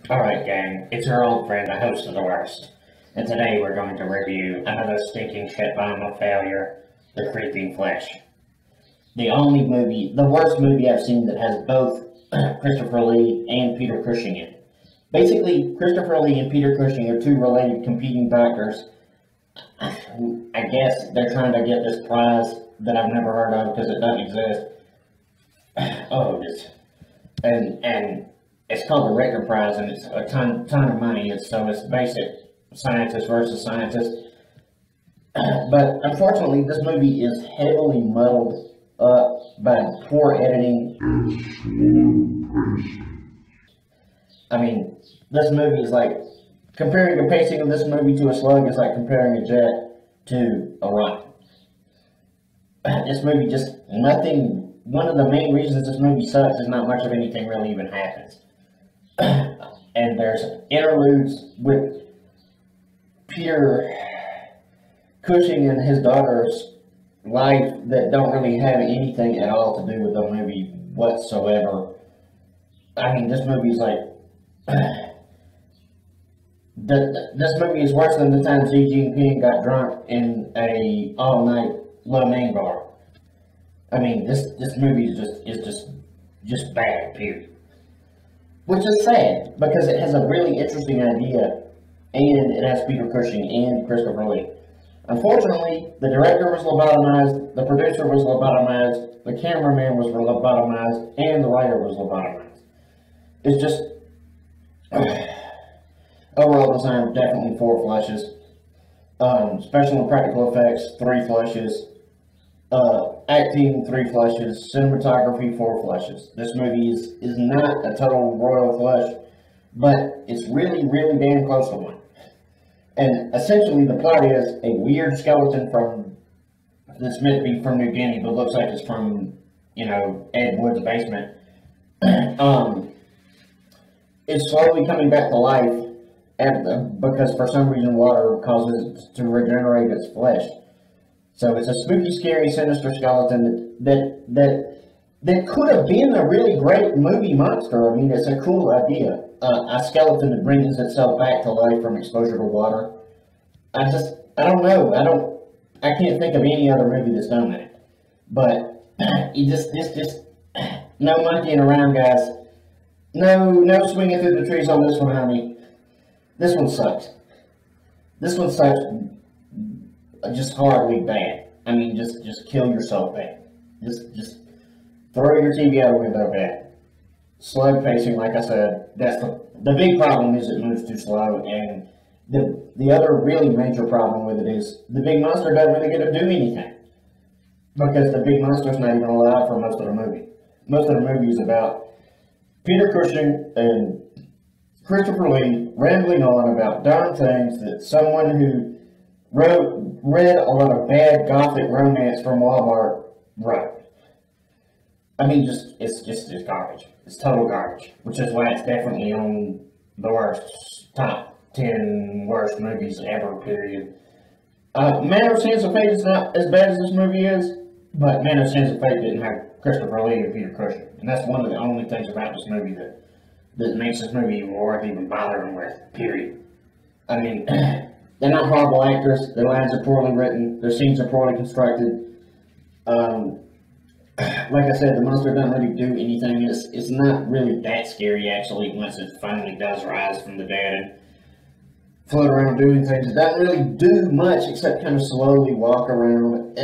Alright gang, it's your old friend, the host of the worst. And today we're going to review another stinking shit bomb of failure, The Creeping Flesh. The worst movie I've seen that has both Christopher Lee and Peter Cushing in it. Basically, Christopher Lee and Peter Cushing are two related competing doctors. I guess they're trying to get this prize that I've never heard of because it doesn't exist. Oh, this. And it's called the Richter Prize, and it's a ton of money. It's basic scientist versus scientist. But unfortunately, this movie is heavily muddled up by poor editing. I mean, this movie is like comparing the pacing of this movie to a slug is like comparing a jet to a rocket. This movie just nothing. One of the main reasons this movie sucks is not much of anything really even happens. And there's interludes with Peter Cushing and his daughter's life that don't really have anything at all to do with the movie whatsoever. I mean, this movie's like this movie is worse than the time Xi Jinping got drunk in a all-night lo mein bar. I mean, this movie is just bad, period. Which is sad, because it has a really interesting idea, and it has Peter Cushing and Christopher Lee. Unfortunately, the director was lobotomized, the producer was lobotomized, the cameraman was lobotomized, and the writer was lobotomized. It's just... overall design, definitely 4 flushes. Special and practical effects, 3 flushes. Acting, 3 flushes. Cinematography, 4 flushes. This movie is not a total royal flush, but it's really damn close to one. And essentially the plot is a weird skeleton that's meant to be from New Guinea, but looks like it's from, Ed Wood's basement. It's slowly coming back to life because for some reason water causes it to regenerate its flesh. So it's a spooky, scary, sinister skeleton that could have been a really great movie monster. I mean, it's a cool idea. A skeleton that brings itself back to life from exposure to water. I don't know. I can't think of any other movie that's done that. But no monkeying around, guys. No swinging through the trees on this one, honey. This one sucks. This one sucks. Just horribly bad. I mean, just kill yourself bad. Just throw your TV out the window bad. Slug pacing, like I said, that's the big problem is it moves too slow, and the other really major problem with it is the big monster doesn't really get to do anything. Because the big monster's not even alive for most of the movie. Most of the movie is about Peter Cushing and Christopher Lee rambling on about darn things that someone who read a lot of bad gothic romance from Walmart wrote. I mean, it's garbage. It's total garbage, which is why it's definitely on the top 10 worst movies ever, period. Man of Sands of Fate is not as bad as this movie is, but Man of Sands of Fate didn't have Christopher Lee or Peter Cushing, and that's one of the only things about this movie that makes this movie worth even bothering with, period. I mean, they're not horrible actors, their lines are poorly written, their scenes are poorly constructed. Like I said, the monster doesn't really do anything. It's not really that scary, actually, once it finally does rise from the dead and float around doing things. It doesn't really do much except kind of slowly walk around.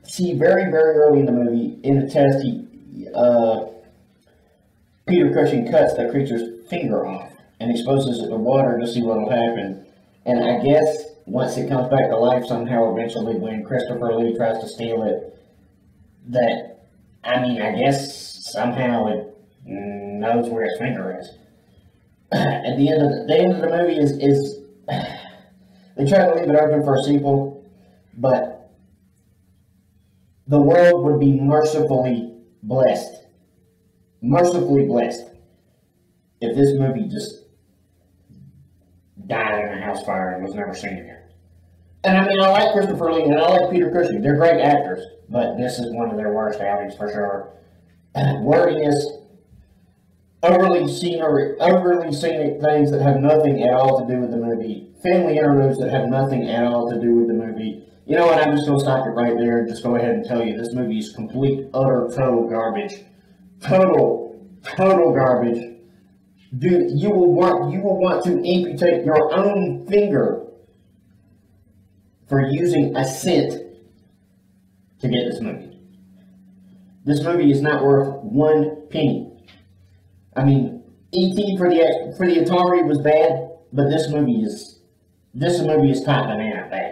See, very early in the movie, in a test, Peter Cushing cuts the creature's finger off and exposes it to water to see what will happen. And I guess once it comes back to life somehow, eventually, when Christopher Lee tries to steal it, I guess somehow it knows where its finger is. At the end of the movie is they try to leave it open for a sequel, but the world would be mercifully blessed if this movie just died in a house fire and was never seen again. And I mean, I like Christopher Lee and I like Peter Cushing. They're great actors, but this is one of their worst outings for sure. Wordiness, overly scenic things that have nothing at all to do with the movie, family interludes that have nothing at all to do with the movie. You know what? I'm just gonna stop it right there and just go ahead and tell you this movie is complete, utter, total garbage. Total garbage. Dude, you will want to amputate your own finger for using a cent to get this movie. This movie is not worth one penny. I mean, E.T. for the Atari was bad, but this movie is top banana bad.